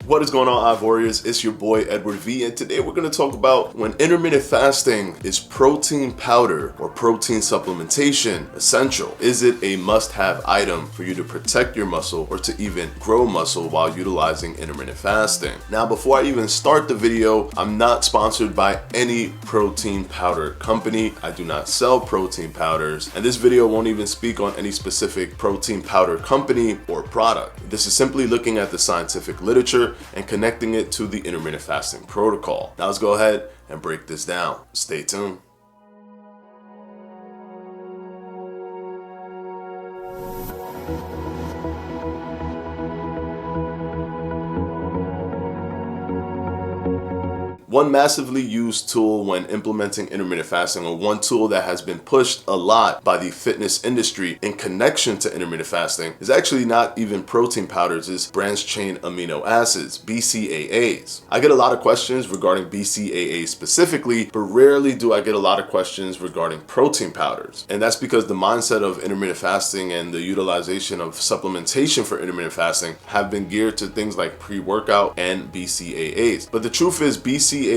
What is going on, Eye Warriors? It's your boy Edward V, and today we're going to talk about when intermittent fasting is protein powder or protein supplementation essential. Is it a must-have item for you to protect your muscle or to even grow muscle while utilizing intermittent fasting? Now, before I even start the video, I'm not sponsored by any protein powder company. I do not sell protein powders, and this video won't even speak on any specific protein powder company or product. This is simply looking at the scientific literature and connecting it to the intermittent fasting protocol. Now let's go ahead and break this down. Stay tuned. One massively used tool when implementing intermittent fasting, or one tool that has been pushed a lot by the fitness industry in connection to intermittent fasting, is actually not even protein powders, it's branched-chain amino acids, BCAAs. I get a lot of questions regarding BCAAs specifically, but rarely do I get a lot of questions regarding protein powders. And that's because the mindset of intermittent fasting and the utilization of supplementation for intermittent fasting have been geared to things like pre-workout and BCAAs. But the truth is, BCAAs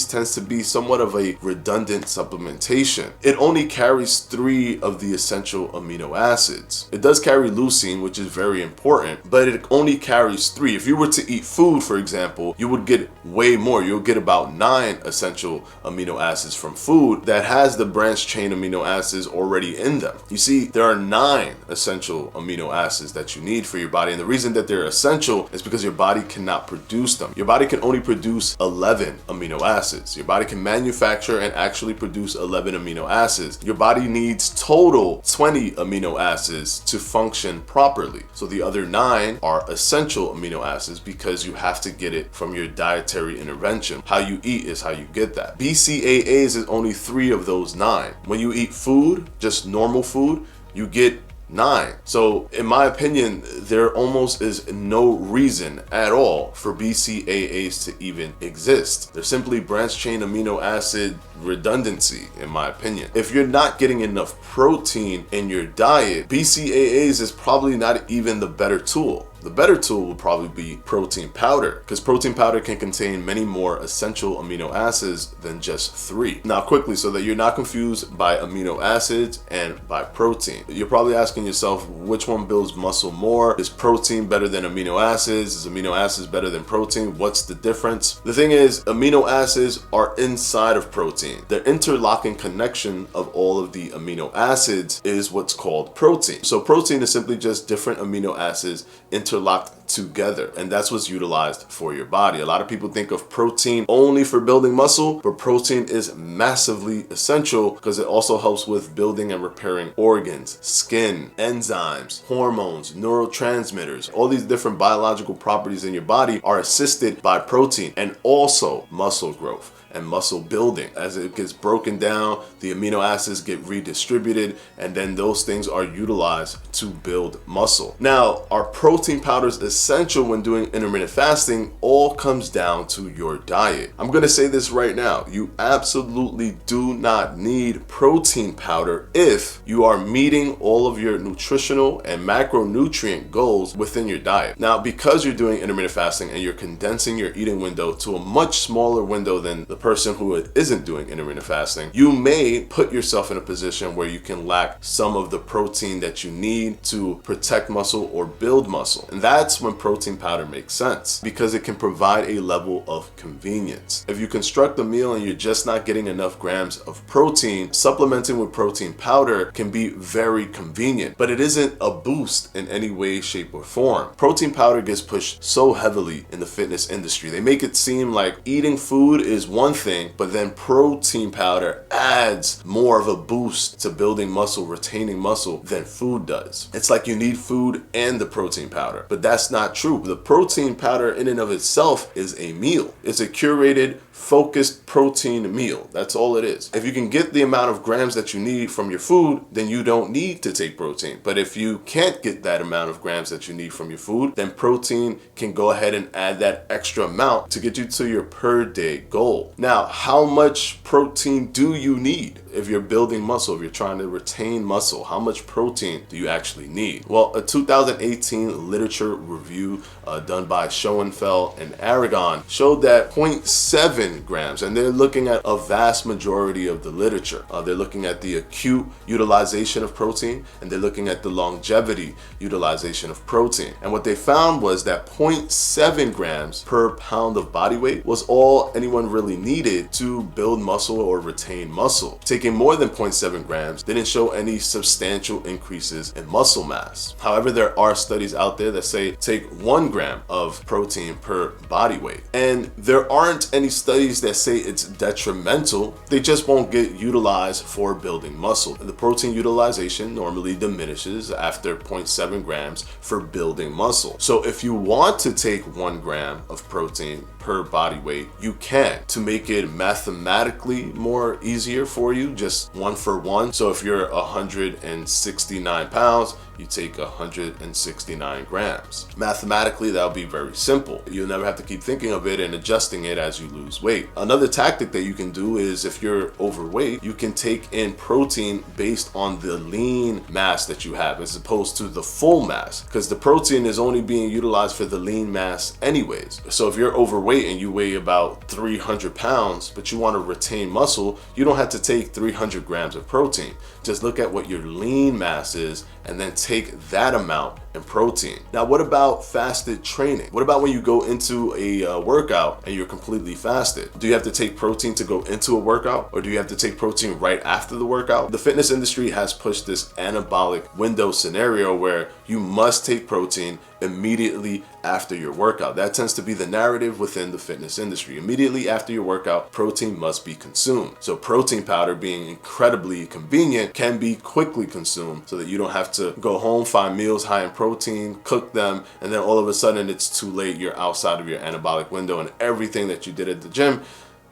tends to be somewhat of a redundant supplementation. It only carries 3 of the essential amino acids. It does carry leucine, which is very important, but it only carries 3. If you were to eat food, for example, you would get way more. You'll get about 9 essential amino acids from food that has the branched chain amino acids already in them. You see, there are 9 essential amino acids that you need for your body, and the reason that they're essential is because your body cannot produce them. Your body can only produce 11 amino acids. Your body can manufacture and actually produce 11 amino acids. Your body needs total 20 amino acids to function properly. So the other 9 are essential amino acids because you have to get it from your dietary intervention. How you eat is how you get that. BCAAs is only 3 of those 9. When you eat food, just normal food, you get 9. So in my opinion, there almost is no reason at all for BCAAs to even exist. They're simply branched chain amino acid redundancy, in my opinion. If you're not getting enough protein in your diet, BCAAs is probably not even the better tool. The better tool will probably be protein powder, because protein powder can contain many more essential amino acids than just 3. Now quickly, so that you're not confused by amino acids and by protein. You're probably asking yourself, which one builds muscle more? Is protein better than amino acids? Is amino acids better than protein? What's the difference? The thing is, amino acids are inside of protein. The interlocking connection of all of the amino acids is what's called protein. So protein is simply just different amino acids interlocked together, and that's what's utilized for your body. A lot of people think of protein only for building muscle, but protein is massively essential because it also helps with building and repairing organs, skin, enzymes, hormones, neurotransmitters. All these different biological properties in your body are assisted by protein, and also muscle growth and muscle building. As it gets broken down, the amino acids get redistributed, and then those things are utilized to build muscle. Now, are protein powders essential when doing intermittent fasting? All comes down to your diet. I'm gonna say this right now. You absolutely do not need protein powder if you are meeting all of your nutritional and macronutrient goals within your diet. Now, because you're doing intermittent fasting and you're condensing your eating window to a much smaller window than the person who isn't doing intermittent fasting, you may put yourself in a position where you can lack some of the protein that you need to protect muscle or build muscle. And that's when protein powder makes sense, because it can provide a level of convenience. If you construct a meal and you're just not getting enough grams of protein, supplementing with protein powder can be very convenient, but it isn't a boost in any way, shape, or form. Protein powder gets pushed so heavily in the fitness industry. They make it seem like eating food is one thing, but then protein powder adds more of a boost to building muscle, retaining muscle than food does. It's like you need food and the protein powder, but that's not true. The protein powder in and of itself is a meal. It's a curated, focused protein meal. That's all it is. If you can get the amount of grams that you need from your food, then you don't need to take protein. But if you can't get that amount of grams that you need from your food, then protein can go ahead and add that extra amount to get you to your per day goal. Now, how much protein do you need? If you're building muscle, if you're trying to retain muscle, how much protein do you actually need? Well, a 2018 literature review done by Schoenfeld and Aragon showed that 0.7 grams, and they're looking at a vast majority of the literature. They're looking at the acute utilization of protein, and they're looking at the longevity utilization of protein. And what they found was that 0.7 grams per pound of body weight was all anyone really needed to build muscle or retain muscle. Taking more than 0.7 grams didn't show any substantial increases in muscle mass. However, there are studies out there that say take 1 gram of protein per body weight. And there aren't any studies that say it's detrimental. They just won't get utilized for building muscle. The protein utilization normally diminishes after 0.7 grams for building muscle. So if you want to take 1 gram of protein per body weight, you can, to make it mathematically more easier for you, just 1 for 1. So if you're 169 pounds, you take 169 grams. Mathematically, that'll be very simple. You'll never have to keep thinking of it and adjusting it as you lose weight. Another tactic that you can do is, if you're overweight, you can take in protein based on the lean mass that you have as opposed to the full mass, because the protein is only being utilized for the lean mass anyways. So if you're overweight and you weigh about 300 pounds, but you want to retain muscle, you don't have to take 300 grams of protein. Just look at what your lean mass is and then take that amount in protein. Now, what about fasted training? What about when you go into a workout and you're completely fasted? Do you have to take protein to go into a workout, or do you have to take protein right after the workout? The fitness industry has pushed this anabolic window scenario where you must take protein immediately after your workout. That tends to be the narrative within the fitness industry. Immediately after your workout, protein must be consumed. So protein powder, being incredibly convenient, can be quickly consumed so that you don't have to go home, find meals high in protein, cook them, and then all of a sudden it's too late. You're outside of your anabolic window and everything that you did at the gym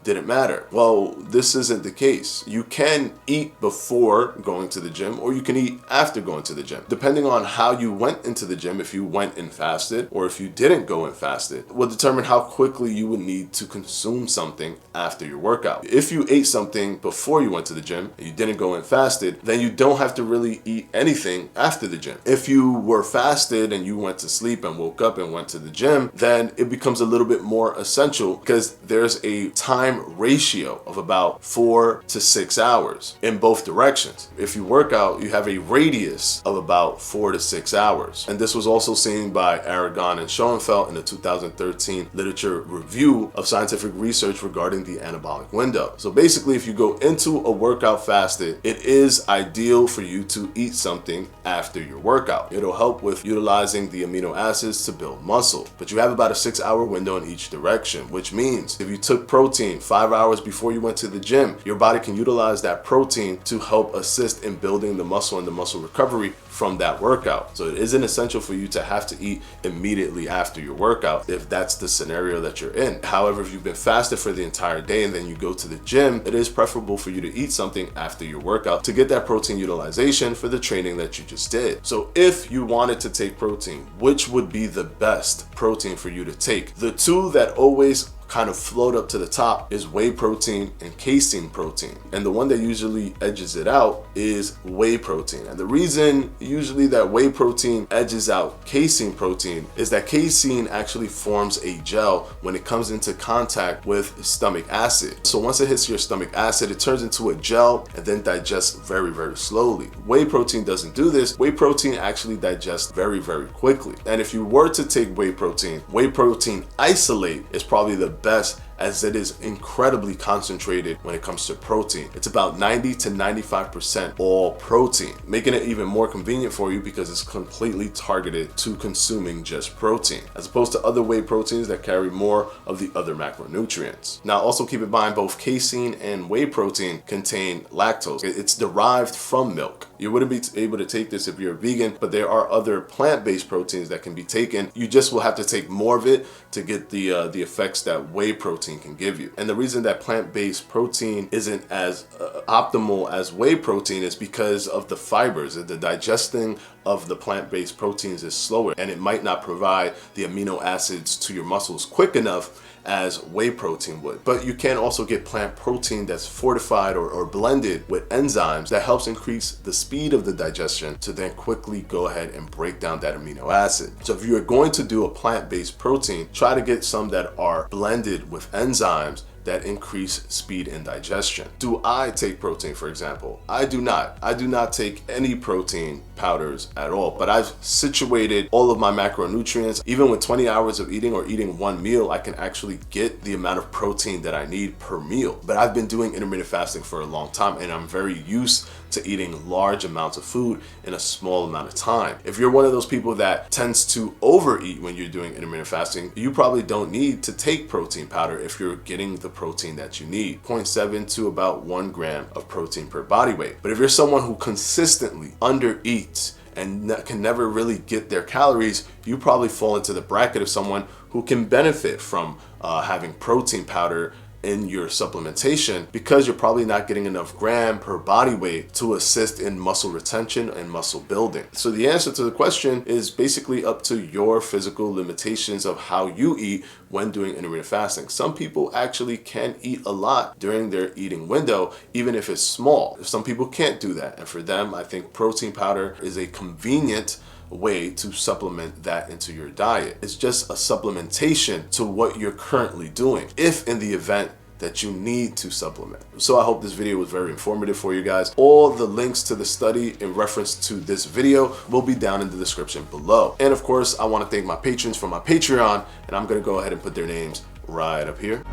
didn't matter. Well, this isn't the case. You can eat before going to the gym, or you can eat after going to the gym. Depending on how you went into the gym, if you went and fasted, or if you didn't go and fasted, will determine how quickly you would need to consume something after your workout. If you ate something before you went to the gym and you didn't go and fasted, then you don't have to really eat anything after the gym. If you were fasted and you went to sleep and woke up and went to the gym, then it becomes a little bit more essential, because there's a time ratio of about 4 to 6 hours in both directions. If you work out, you have a radius of about 4 to 6 hours. And this was also seen by Aragon and Schoenfeld in the 2013 literature review of scientific research regarding the anabolic window. So basically, if you go into a workout fasted, it is ideal for you to eat something after your workout. It'll help with utilizing the amino acids to build muscle. But you have about a 6-hour window in each direction, which means if you took protein 5 hours before you went to the gym, your body can utilize that protein to help assist in building the muscle and the muscle recovery from that workout. So it isn't essential for you to have to eat immediately after your workout if that's the scenario that you're in. However, if you've been fasted for the entire day and then you go to the gym, it is preferable for you to eat something after your workout to get that protein utilization for the training that you just did. So if you wanted to take protein, which would be the best protein for you to take? The two that always kind of float up to the top is whey protein and casein protein, and the one that usually edges it out is whey protein. And the reason usually that whey protein edges out casein protein is that casein actually forms a gel when it comes into contact with stomach acid. So once it hits your stomach acid, it turns into a gel and then digests very, very slowly. Whey protein doesn't do this. Whey protein actually digests very, very quickly. And if you were to take whey protein isolate is probably the best, as it is incredibly concentrated when it comes to protein. It's about 90 to 95% all protein, making it even more convenient for you because it's completely targeted to consuming just protein, as opposed to other whey proteins that carry more of the other macronutrients. Now, also keep in mind, both casein and whey protein contain lactose. It's derived from milk. You wouldn't be able to take this if you're a vegan, but there are other plant-based proteins that can be taken. You just will have to take more of it to get the effects that whey protein can give you. And the reason that plant-based protein isn't as optimal as whey protein is because of the fibers. The digesting of the plant-based proteins is slower, and it might not provide the amino acids to your muscles quick enough as whey protein would. But you can also get plant protein that's fortified or blended with enzymes that helps increase the speed of the digestion to then quickly go ahead and break down that amino acid. So if you're going to do a plant-based protein, try to get some that are blended with enzymes that increase speed in digestion. Do I take protein, for example? I do not. I do not take any protein powders at all, but I've situated all of my macronutrients. Even with 20 hours of eating or eating one meal, I can actually get the amount of protein that I need per meal. But I've been doing intermittent fasting for a long time, and I'm very used to eating large amounts of food in a small amount of time. If you're one of those people that tends to overeat when you're doing intermittent fasting, you probably don't need to take protein powder if you're getting the protein that you need. 0.7 to about 1 gram of protein per body weight. But if you're someone who consistently undereats and can never really get their calories, you probably fall into the bracket of someone who can benefit from having protein powder in your supplementation, because you're probably not getting enough gram per body weight to assist in muscle retention and muscle building. So the answer to the question is basically up to your physical limitations of how you eat when doing intermittent fasting. Some people actually can eat a lot during their eating window, even if it's small. Some people can't do that, and for them, I think protein powder is a convenient way to supplement that into your diet. It's just a supplementation to what you're currently doing, if in the event that you need to supplement. So I hope this video was very informative for you guys. All the links to the study in reference to this video will be down in the description below. And of course, I want to thank my patrons for my Patreon, and I'm going to go ahead and put their names right up here.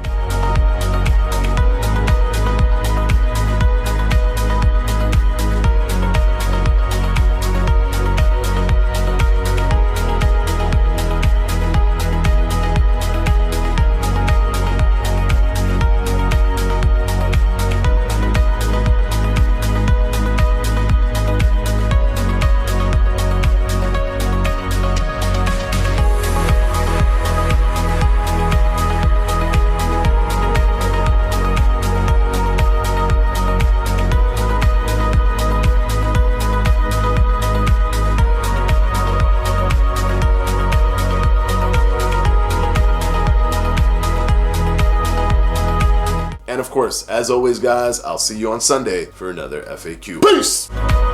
And of course, as always, guys, I'll see you on Sunday for another FAQ. Peace!